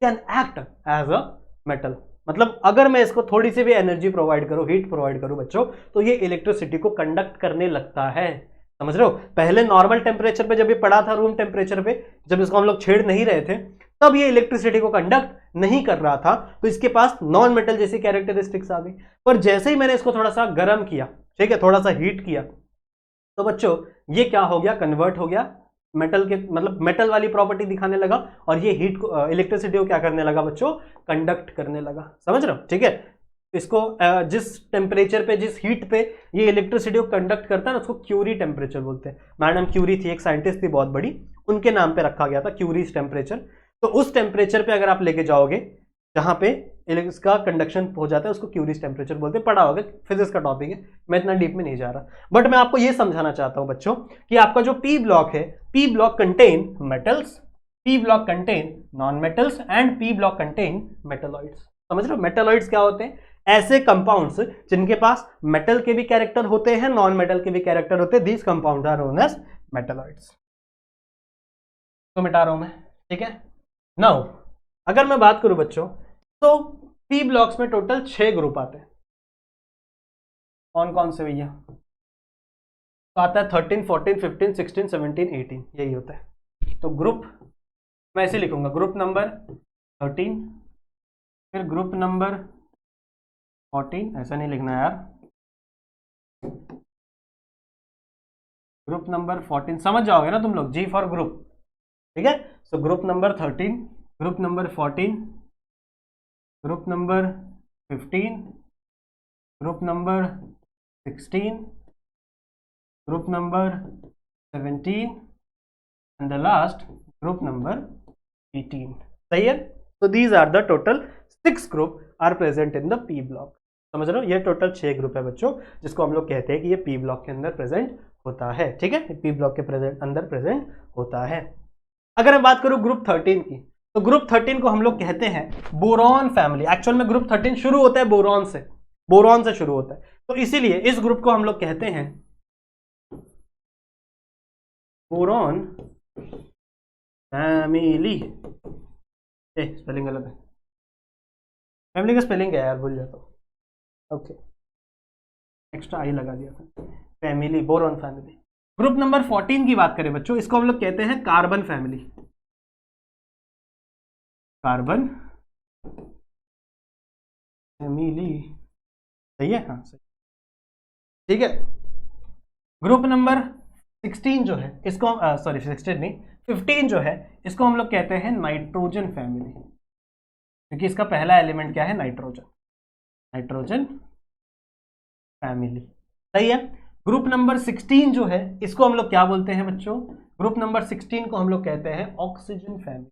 can act as a metal. मतलब अगर मैं इसको थोड़ी सी भी एनर्जी प्रोवाइड करूं, हीट प्रोवाइड करूं बच्चों, तो ये इलेक्ट्रिसिटी को कंडक्ट करने लगता है। समझ रहे हो, पहले नॉर्मल टेम्परेचर पे जब ये पड़ा था, रूम टेम्परेचर पे, जब इसको हम लोग छेड़ नहीं रहे थे, तब ये इलेक्ट्रिसिटी को कंडक्ट नहीं कर रहा था, तो इसके पास नॉन मेटल जैसी कैरेक्टरिस्टिक्स आ गई। पर जैसे ही मैंने इसको थोड़ा सा गर्म किया, ठीक है, थोड़ा सा हीट किया, तो बच्चों ये क्या हो गया, कन्वर्ट हो गया मेटल के, मतलब मेटल वाली प्रॉपर्टी दिखाने लगा, और ये हीट को, इलेक्ट्रिसिटी को क्या करने लगा बच्चों, कंडक्ट करने लगा। समझ रहे हो, ठीक है। इसको जिस टेम्परेचर पे, जिस हीट पे ये इलेक्ट्रिसिटी को कंडक्ट करता है ना, उसको क्यूरी टेम्परेचर बोलते हैं। मैडम क्यूरी थी, एक साइंटिस्ट थी बहुत बड़ी, उनके नाम पे रखा गया था क्यूरीज टेम्परेचर। तो उस टेम्परेचर पे अगर आप लेके जाओगे जहां पे इसका कंडक्शन हो जाता है, उसको क्यूरीज टेम्परेचर बोलते हैं। पढ़ा होगा, फिजिक्स का टॉपिक है, मैं इतना डीप में नहीं जा रहा, बट मैं आपको ये समझाना चाहता हूं बच्चों कि आपका जो पी ब्लॉक है, P block contain metals, P block contain non metals and P block contain metalloids. समझ रहे हो, मेटलॉइड्स क्या होते हैं, ऐसे कंपाउंड्स जिनके पास मेटल के भी कैरेक्टर होते हैं, नॉन मेटल के भी कैरेक्टर होते हैं। These compound are known as metalloids. तो मिटा रहा हूं मैं, ठीक है। नाउ अगर मैं बात करूं बच्चों, तो पी ब्लॉक्स में टोटल 6 ग्रुप आते हैं। कौन कौन से भैया, तो आता है 13, 14, 15, 16, 17, 18, यही होता है। तो ग्रुप मैं ऐसे लिखूंगा, ग्रुप नंबर 13, फिर ग्रुप नंबर 14, ऐसा नहीं लिखना यार, ग्रुप नंबर 14, समझ जाओगे ना तुम लोग, जी फॉर ग्रुप, ठीक है। So group number 13, group number 14, group number 15, group number 16, group number 17 and the last group number 18। सही है। तो these are the total 6 group are present in the P block. समझ रहे हो, ये टोटल 6 ग्रुप है बच्चों, जिसको हम लोग कहते हैं कि ये पी ब्लॉक के अंदर प्रेजेंट होता है। ठीक है, पी ब्लॉक के अंदर प्रेजेंट होता है। अगर मैं बात करूं ग्रुप 13 की, तो ग्रुप 13 को हम लोग कहते हैं बोरॉन फैमिली। एक्चुअल में ग्रुप 13 शुरू होता है बोरॉन से शुरू होता है, तो इसीलिए इस ग्रुप को हम लोग कहते हैं बोरॉन फैमिली। स्पेलिंग गलत है, फैमिली का स्पेलिंग क्या है यार, भूल जाता हूं। ओके, एक्स्ट्रा आई लगा दिया था। Family, boron family. Group number 14 की बात करें बच्चों, इसको हम लोग कहते हैं कार्बन फैमिली। कार्बन फैमिली, सही है, हाँ सही, ठीक है। ग्रुप नंबर 16 जो है इसको, सॉरी 16 नहीं, 15 जो है इसको हम लोग कहते हैं नाइट्रोजन फैमिली, क्योंकि इसका पहला एलिमेंट क्या है, नाइट्रोजन। नाइट्रोजन फैमिली, सही है। ग्रुप नंबर 16 जो है इसको हम लोग क्या बोलते हैं बच्चों, ग्रुप नंबर 16 को हम लोग कहते हैं ऑक्सीजन फैमिली।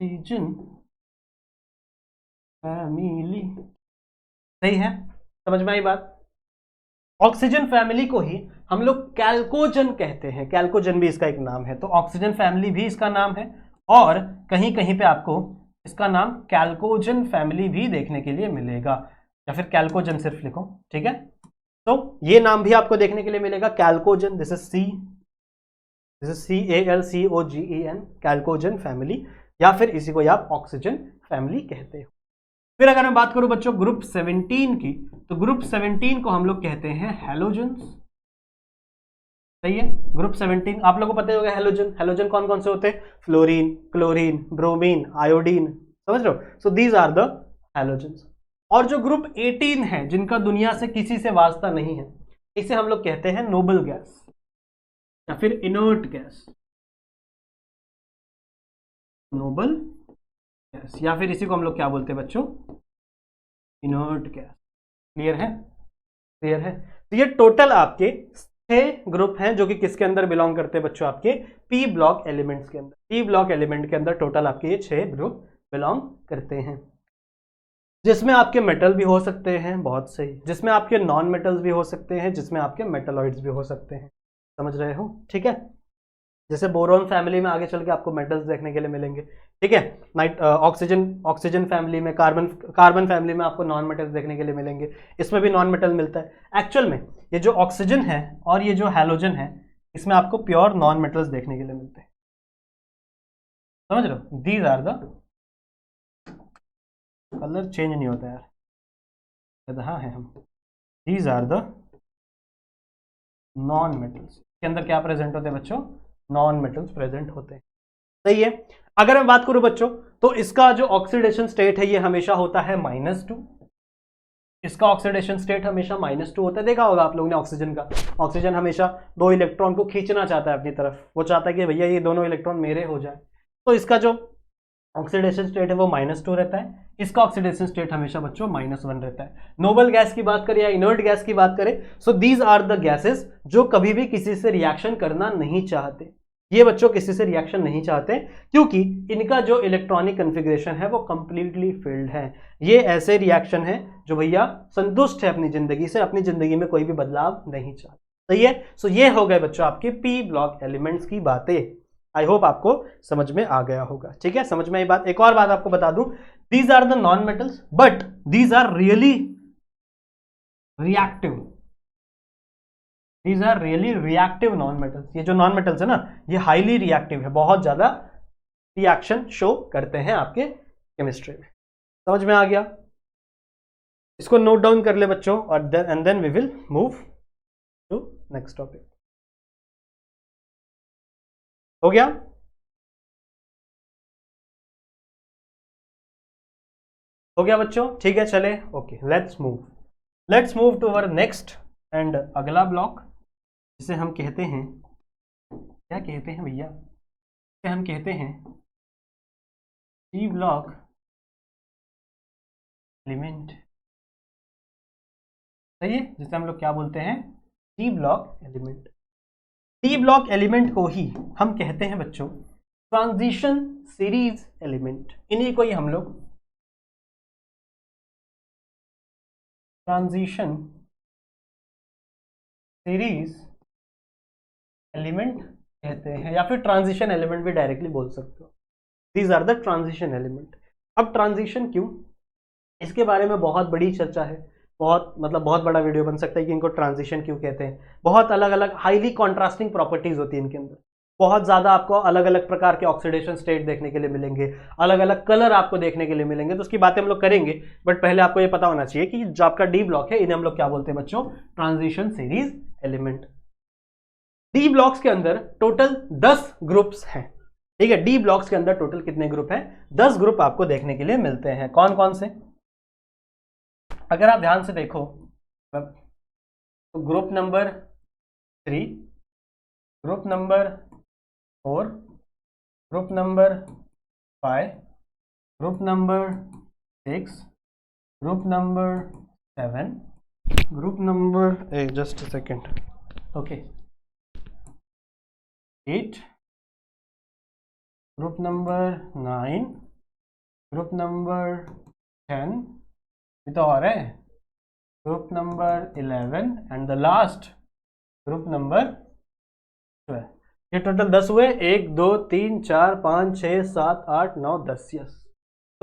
ऑक्सीजन फैमिली, सही है, समझ में आई बात। ऑक्सीजन फैमिली को ही हम लोग कैल्कोजन कहते हैं, कैल्कोजन भी इसका एक नाम है, तो ऑक्सीजन फैमिली भी इसका नाम है, और कहीं कहीं पे आपको इसका नाम कैल्कोजन फैमिली भी देखने के लिए मिलेगा, या फिर कैल्कोजन सिर्फ लिखो, ठीक है। तो ये नाम भी आपको देखने के लिए मिलेगा, कैल्कोजन, दिस इज CALCOGEN, कैल्कोजन फैमिली, या फिर इसी को आप ऑक्सीजन फैमिली कहते हो। फिर अगर मैं बात करूं बच्चों ग्रुप 17 की, तो ग्रुप 17 को हम लोग कहते हैं हैलोजेंस, सही है। ग्रुप 17 आप लोगों को पता ही होगा, हैलोजन, हैलोजन कौन कौन से होते हैं, फ्लोरीन, क्लोरीन, ब्रोमीन, आयोडीन, समझ रहे हो, so these are the halogens. और जो ग्रुप 18 है, जिनका दुनिया से किसी से वास्ता नहीं है, इसे हम लोग कहते हैं नोबल गैस, या फिर इनर्ट गैस, नोबल गैस, या फिर इसी को हम लोग क्या बोलते हैं बच्चों, इनर्ट गैस। क्लियर है, क्लियर है। तो ये टोटल आपके 6 ग्रुप हैं जो कि किसके अंदर बिलोंग करते हैं बच्चों, आपके पी ब्लॉक एलिमेंट्स के अंदर। पी ब्लॉक एलिमेंट के अंदर टोटल आपके ये 6 ग्रुप बिलोंग करते हैं, जिसमें आपके मेटल भी हो सकते हैं, बहुत सही, जिसमें आपके नॉन मेटल्स भी हो सकते हैं, जिसमें आपके मेटलॉइड्स भी हो सकते हैं, समझ रहे हो, ठीक है। जैसे बोरोन फैमिली में आगे चल के आपको मेटल्स देखने के लिए मिलेंगे, ठीक है। ऑक्सीजन फैमिली में, कार्बन फैमिली में आपको नॉन मेटल्स देखने के लिए मिलेंगे, इसमें भी नॉन मेटल मिलता है। एक्चुअल में ये जो ऑक्सीजन है और ये जो हैलोजन है, इसमें आपको प्योर नॉन मेटल्स देखने के लिए मिलते हैं, समझ रहे हो। These are the, colour change नहीं होता यार, हाँ है हम, these are the non metals, के अंदर क्या प्रेजेंट होते हैं बच्चों, नॉन मेटल्स प्रेजेंट होते हैं, सही है। अगर मैं बात करूं बच्चों, तो इसका जो ऑक्सीडेशन स्टेट है ये हमेशा होता है -2, इसका ऑक्सीडेशन स्टेट हमेशा -2 होता है। देखा होगा आप लोगों ने ऑक्सीजन का, ऑक्सीजन हमेशा 2 इलेक्ट्रॉन को खींचना चाहता है अपनी तरफ, वो चाहता है कि भैया ये दोनों इलेक्ट्रॉन मेरे हो जाए, तो इसका जो ऑक्सीडेशन स्टेट है वो -2 रहता है, इसका ऑक्सीडेशन स्टेट हमेशा बच्चों -1 रहता है। नोबल गैस की बात करें या इनर्ट गैस की बात करें, so these are the gases जो कभी भी किसी से रिएक्शन करना नहीं चाहते। ये बच्चों किसी से रिएक्शन नहीं चाहते क्योंकि इनका जो इलेक्ट्रॉनिक कन्फिग्रेशन है वो कंप्लीटली फिल्ड है। ये ऐसे रिएक्शन है जो भैया संतुष्ट है अपनी जिंदगी से, अपनी जिंदगी में कोई भी बदलाव नहीं चाहते, सही है। सो ये हो गए बच्चों आपके पी ब्लॉक एलिमेंट्स की बातें। आई होप आपको समझ में आ गया होगा, ठीक है, समझ में आई बात। एक और बात आपको बता दूं, these are the non metals but these are really reactive, these are really reactive non metals. ये जो नॉन मेटल्स है ना, ये हाईली रिएक्टिव है, बहुत ज्यादा रिएक्शन शो करते हैं आपके केमिस्ट्री में, समझ में आ गया। इसको नोट डाउन कर ले बच्चों, और and then we will move to next topic. हो गया, हो गया बच्चों, ठीक है, चले, okay, let's move to our next and अगला ब्लॉक, जिसे हम कहते हैं, क्या कहते हैं भैया, इसे हम कहते हैं पी ब्लॉक एलिमेंट, सही है, जिसे हम लोग क्या बोलते हैं, P block element. P block element को ही हम कहते हैं बच्चों ट्रांजिशन सीरीज एलिमेंट, इन्हीं को ही हम लोग ट्रांजिशन सीरीज एलिमेंट कहते हैं, या फिर ट्रांजिशन एलिमेंट भी डायरेक्टली बोल सकते हो। These are the transition element. अब ट्रांजिशन क्यों, इसके बारे में बहुत बड़ी चर्चा है, बहुत मतलब बहुत बड़ा वीडियो बन सकता है कि इनको ट्रांजिशन क्यों कहते हैं। बहुत अलग अलग हाईली कॉन्ट्रास्टिंग प्रॉपर्टीज होती है इनके अंदर, बहुत ज्यादा आपको अलग अलग प्रकार के ऑक्सीडेशन स्टेट देखने के लिए मिलेंगे, अलग अलग कलर आपको देखने के लिए मिलेंगे, तो उसकी बातें हम लोग करेंगे। बट पहले आपको ये पता होना चाहिए कि जो आपका डी ब्लॉक है इन्हें हम लोग क्या बोलते हैं बच्चों, transition series element. D blocks के अंदर टोटल 10 ग्रुप्स हैं, ठीक है। डी ब्लॉक्स के अंदर टोटल कितने ग्रुप हैं, 10 ग्रुप आपको देखने के लिए मिलते हैं। कौन कौन से, अगर आप ध्यान से देखो तो group number 3, group number 4, group number 5, group number 6, group number 7, group number just a second, okay 8, group number 9, group number 10, ये तो और है, group number 11 and the last group number 12। ये टोटल 10 हुए, 1 2 3 4 5 6 7 8 9 10, यस।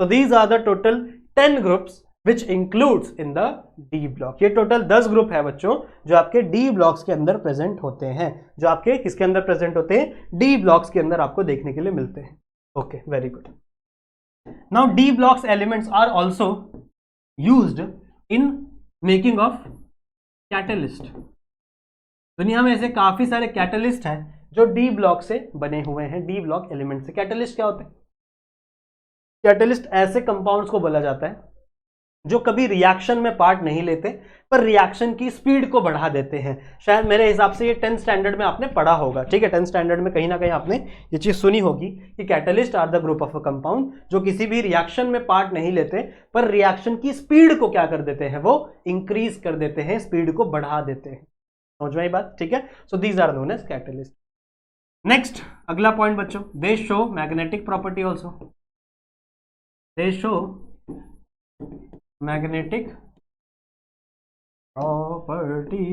तो these are the total 10 groups which includes in the D block. ये total 10 group है बच्चों जो आपके डी ब्लॉक्स के अंदर प्रेजेंट होते हैं, जो आपके किसके अंदर प्रेजेंट होते हैं, डी ब्लॉक्स के अंदर आपको देखने के लिए मिलते हैं। Okay, very good. Now D blocks elements are also used in making of catalyst. दुनिया में ऐसे काफी सारे कैटलिस्ट हैं जो डी ब्लॉक से बने हुए हैं, डी ब्लॉक एलिमेंट से। कैटलिस्ट क्या होते हैं, कैटलिस्ट ऐसे कंपाउंड्स को बोला जाता है जो कभी रिएक्शन में पार्ट नहीं लेते पर रिएक्शन की स्पीड को बढ़ा देते हैं। शायद मेरे हिसाब से ये 10th स्टैंडर्ड में आपने पढ़ा होगा, ठीक है। 10th स्टैंडर्ड में कहीं ना कहीं आपने ये चीज सुनी होगी कि catalyst are the group of a compound जो किसी भी रिएक्शन में पार्ट नहीं लेते पर रिएक्शन की स्पीड को क्या कर देते हैं, वो इंक्रीज कर देते हैं, स्पीड को बढ़ा देते हैं। समझ में आई बात, ठीक है। So these are known as catalyst. Next अगला पॉइंट बच्चों, they show magnetic property also, they show magnetic property.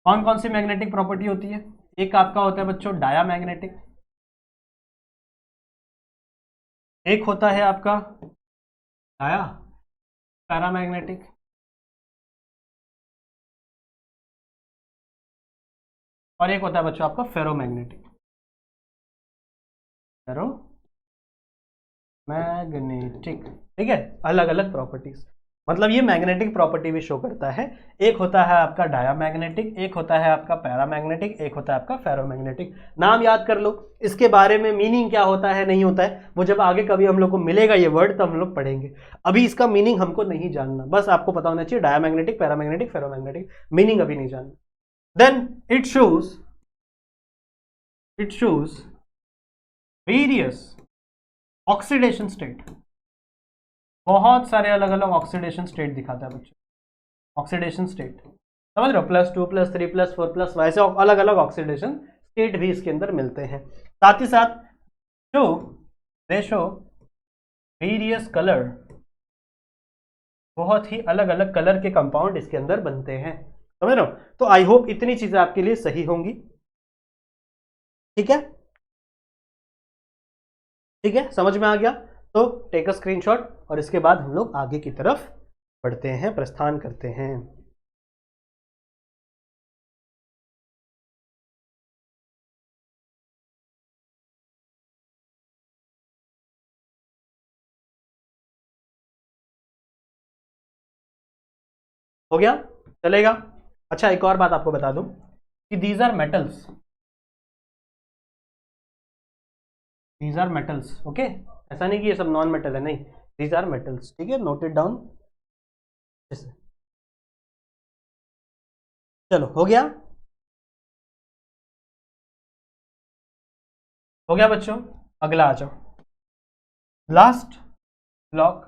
कौन कौन सी मैग्नेटिक प्रॉपर्टी होती है, एक आपका होता है बच्चों डायामैग्नेटिक, एक होता है आपका डाया पैरामैग्नेटिक, और एक होता है बच्चों आपका फेरोमैग्नेटिक। फेरोमैग्नेटिक, ठीक है। अलग अलग प्रॉपर्टीज, मतलब ये मैग्नेटिक प्रॉपर्टी भी शो करता है। एक होता है आपका डायामैग्नेटिक, एक होता है आपका पैरामैग्नेटिक, एक होता है आपका फेरोमैग्नेटिक। नाम याद कर लो, इसके बारे में मीनिंग क्या होता है नहीं होता है वो जब आगे कभी हम लोग को मिलेगा ये वर्ड तब हम लोग पढ़ेंगे। अभी इसका मीनिंग हमको नहीं जानना, बस आपको पता होना चाहिए डायामैग्नेटिक, पैरामैग्नेटिक, फेरोमैग्नेटिक, मीनिंग अभी नहीं जानना। Then it shows various oxidation state, बहुत सारे अलग अलग ऑक्सीडेशन स्टेट दिखाता है बच्चों। ऑक्सीडेशन स्टेट समझ रहे हो, +2 +3 +4 +5 ऐसे अलग अलग ऑक्सीडेशन स्टेट भी इसके अंदर मिलते हैं। साथ ही साथ दे शो वेरियस कलर, बहुत ही अलग अलग कलर के कंपाउंड इसके अंदर बनते हैं। समझ रहे हो, तो आई होप इतनी चीजें आपके लिए सही होंगी, ठीक है, ठीक है, समझ में आ गया। तो टेक अ स्क्रीनशॉट और इसके बाद हम लोग आगे की तरफ बढ़ते हैं, प्रस्थान करते हैं। हो गया, चलेगा। अच्छा एक और बात आपको बता दूं कि these are metals, these are metals, okay. ऐसा नहीं कि ये सब नॉन मेटल है, नहीं, दीज आर मेटल्स, ठीक है। Note it down. चलो हो गया, हो गया बच्चों। अगला आ जाओ, लास्ट ब्लॉक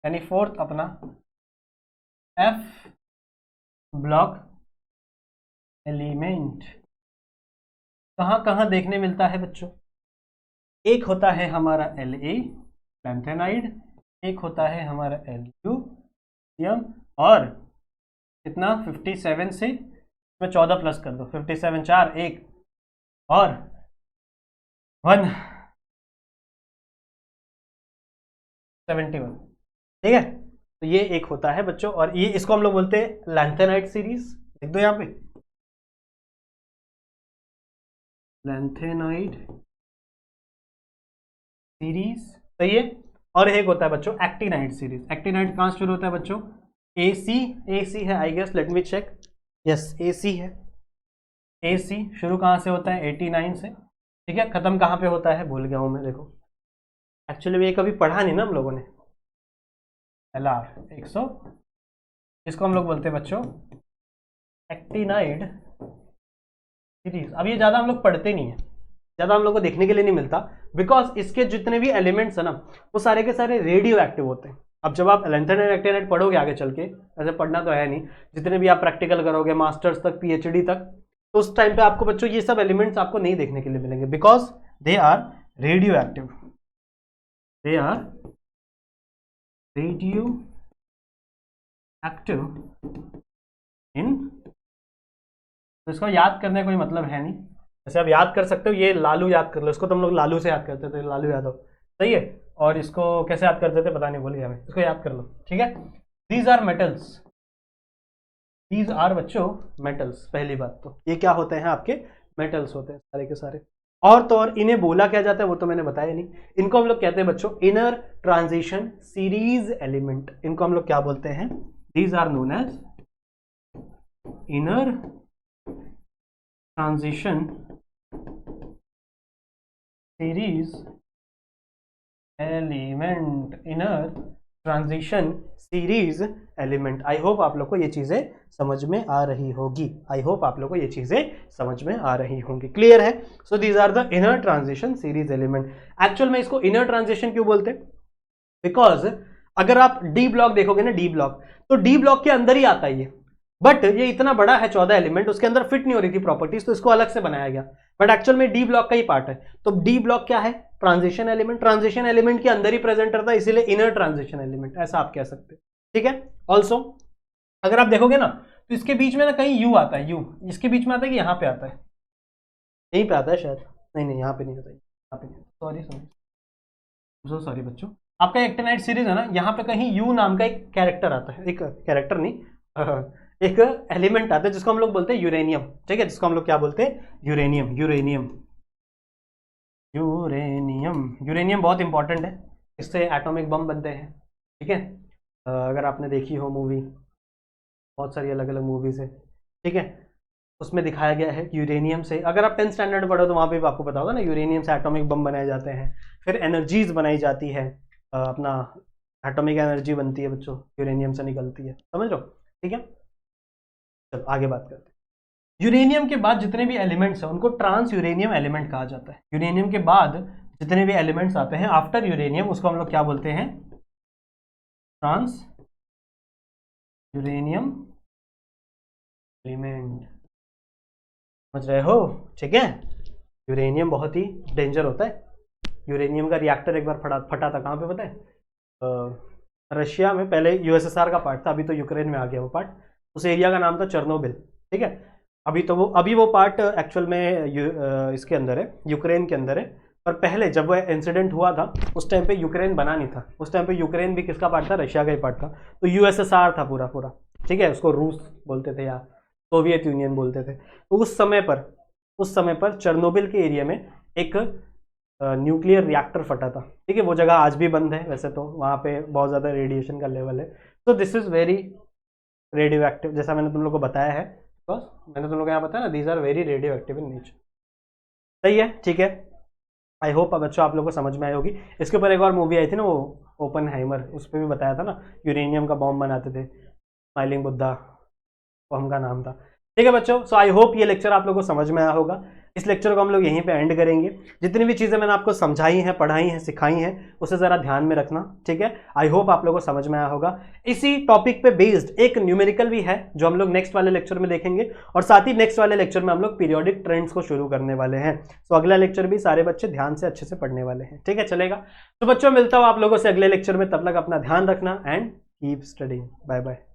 यानी फोर्थ अपना एफ ब्लॉक एलिमेंट कहां कहां देखने मिलता है बच्चों। एक होता है हमारा La लैंथेनाइड, एक होता है हमारा Lu और कितना 57 से मैं 14 प्लस कर दो, 57 4 1 और 171, ठीक है। तो ये एक होता है बच्चों, और ये इसको हम लोग बोलते हैं लैंथेनाइट सीरीज। लिख दो यहाँ पे, लैंथेनाइड सीरीज, सही है। और एक होता है बच्चों एक्टिनाइड सीरीज। एक्टिनाइड कहाँ शुरू होता है बच्चों? AC है I guess, let me check. Yes AC है। AC शुरू कहाँ से होता है? 89 से, ठीक है। खत्म कहाँ पे होता है? भूल गया हूँ मैं, देखो एक्चुअली ये कभी पढ़ा नहीं ना हम लोगों ने। LR 100, इसको हम लोग बोलते हैं बच्चों एक्टिनाइड सीरीज। अब ये ज़्यादा हम लोग पढ़ते नहीं है, ज़्यादा हम लोग को देखने के लिए नहीं मिलता, बिकॉज इसके जितने भी एलिमेंट्स है ना वो सारे के सारे रेडियो एक्टिव होते हैं। अब जब आप लैंथेनाइड एक्टिनाइड पढ़ोगे आगे चल के, ऐसे पढ़ना तो है नहीं, जितने भी आप प्रैक्टिकल करोगे मास्टर्स तक PhD तक, तो उस टाइम पे आपको बच्चों ये सब एलिमेंट्स आपको नहीं देखने के लिए मिलेंगे, because they are radioactive, they are radioactive in. तो इसको याद करने का कोई मतलब है नहीं। जैसे आप याद कर सकते हो, ये लालू याद कर लो, इसको तो हम लोग लालू से याद करते थे, लालू यादव, सही है। और इसको कैसे याद करते थे पता नहीं, भूल गया मैं, इसको याद कर लो, ठीक है। These are metals, these are बच्चों मेटल्स। पहली बात तो ये क्या होते हैं? आपके मेटल्स होते हैं सारे के सारे। और तो और इन्हें बोला क्या जाता है वो तो मैंने बताया नहीं। इनको हम लोग कहते हैं बच्चों इनर ट्रांजिशन सीरीज एलिमेंट। इनको हम लोग क्या बोलते हैं? These are known as inner transition series element, inner transition series element. I hope आप लोग को ये चीजें समझ में आ रही होगी, आई होप आप लोग को ये चीजें समझ में आ रही होंगी, क्लियर है। So these are the inner transition series element. Actual में इसको इनर ट्रांजिशन क्यों बोलते हैं? बिकॉज अगर आप डी ब्लॉक देखोगे ना, डी ब्लॉक, तो डी ब्लॉक के अंदर ही आता है ये, बट ये इतना बड़ा है 14 एलिमेंट, उसके अंदर फिट नहीं हो रही थी प्रॉपर्टीज, तो इसको अलग से बनाया गया, बट एक्चुअल में डी ब्लॉक का ही पार्ट है। तो डी ब्लॉक क्या है? Transition element. ट्रांजिशन एलिमेंट के अंदर ही प्रेजेंट करता है, इसीलिए इनर ट्रांजिशन एलिमेंट, ऐसा आप कह सकते हैं, ठीक है। ऑल्सो अगर आप देखोगे ना तो इसके बीच में ना कहीं यू आता है, यू इसके बीच में आता है कि यहाँ पे आता है? यहीं पे आता है शायद, नहीं नहीं यहाँ पे नहीं आता है, यहाँ पे नहीं, सॉरी सॉरी सॉरी बच्चों। आपका एक्टिनाइड सीरीज है ना, यहाँ पे कहीं यू नाम का एक कैरेक्टर आता है, एक कैरेक्टर नहीं एक एलिमेंट आता है जिसको हम लोग बोलते हैं यूरेनियम, ठीक है, जिसको हम लोग क्या बोलते हैं? यूरेनियम। यूरेनियम यूरेनियम यूरेनियम बहुत इंपॉर्टेंट है, इससे एटॉमिक बम बनते हैं, ठीक है। अगर आपने देखी हो मूवी, बहुत सारी अलग अलग मूवीज है, ठीक है, उसमें दिखाया गया है यूरेनियम से, अगर आप 10th स्टैंडर्ड में पढ़ो तो वहाँ पे भी आपको पता होगा ना, यूरेनियम से एटॉमिक बम बनाए जाते हैं, फिर एनर्जीज बनाई जाती है, अपना एटॉमिक एनर्जी बनती है बच्चों, यूरेनियम से निकलती है, समझ लो, ठीक है। चलो आगे बात करते हैं। यूरेनियम के बाद जितने भी एलिमेंट्स हैं उनको ट्रांस यूरेनियम एलिमेंट कहा जाता है। यूरेनियम के बाद जितने भी एलिमेंट्स आते हैं आफ्टर यूरेनियम, उसको हम लोग क्या बोलते हैं? ट्रांस यूरेनियम एलिमेंट, समझ रहे हो? ठीक है। यूरेनियम बहुत ही डेंजर होता है। यूरेनियम का रिएक्टर एक बार फटा था, कहाँ पे पता है? रशिया में, पहले USSR का पार्ट था, अभी तो यूक्रेन में आ गया वो पार्ट। उस एरिया का नाम था चेरनोबिल, ठीक है। अभी वो पार्ट एक्चुअल में इसके अंदर है, यूक्रेन के अंदर है, पर पहले जब वो इंसिडेंट हुआ था उस टाइम पे यूक्रेन बना नहीं था, उस टाइम पे यूक्रेन भी किसका पार्ट था? रशिया का ही पार्ट था, तो USSR था पूरा पूरा, ठीक है। उसको रूस बोलते थे या सोवियत यूनियन बोलते थे। तो उस समय पर चेरनोबिल के एरिया में एक न्यूक्लियर रिएक्टर फटा था, ठीक है। वो जगह आज भी बंद है वैसे तो, वहाँ पे बहुत ज़्यादा रेडिएशन का लेवल है, तो this is very radio active, जैसा मैंने तुम लोग को बताया है, बिकॉज मैंने तुम लोग को यहाँ बताया ना, these are very radioactive in nature, सही है, ठीक है। आई होप बच्चों आप लोग को समझ में आई होगी। इसके ऊपर एक और मूवी आई थी ना, वो ओपनहाइमर, उस पर भी बताया था ना, यूरेनियम का बॉम्ब बनाते थे, स्माइलिंग बुद्धा वो उनका नाम था, ठीक है बच्चों। सो आई होप ये लेक्चर आप लोगों को समझ में आया होगा। इस लेक्चर को हम लोग यहीं पे एंड करेंगे। जितनी भी चीज़ें मैंने आपको समझाई हैं, पढ़ाई हैं, सिखाई हैं, उसे ज़रा ध्यान में रखना, ठीक है। आई होप आप लोगों को समझ में आया होगा। इसी टॉपिक पे बेस्ड एक न्यूमेरिकल भी है जो हम लोग नेक्स्ट वाले लेक्चर में देखेंगे, और साथ ही नेक्स्ट वाले लेक्चर में हम लोग पीरियोडिक ट्रेंड्स को शुरू करने वाले हैं। तो अगला लेक्चर भी सारे बच्चे ध्यान से अच्छे से पढ़ने वाले हैं, ठीक है, चलेगा। तो बच्चों मिलता हूँ आप लोगों से अगले लेक्चर में, तब तक अपना ध्यान रखना and keep studying. Bye bye.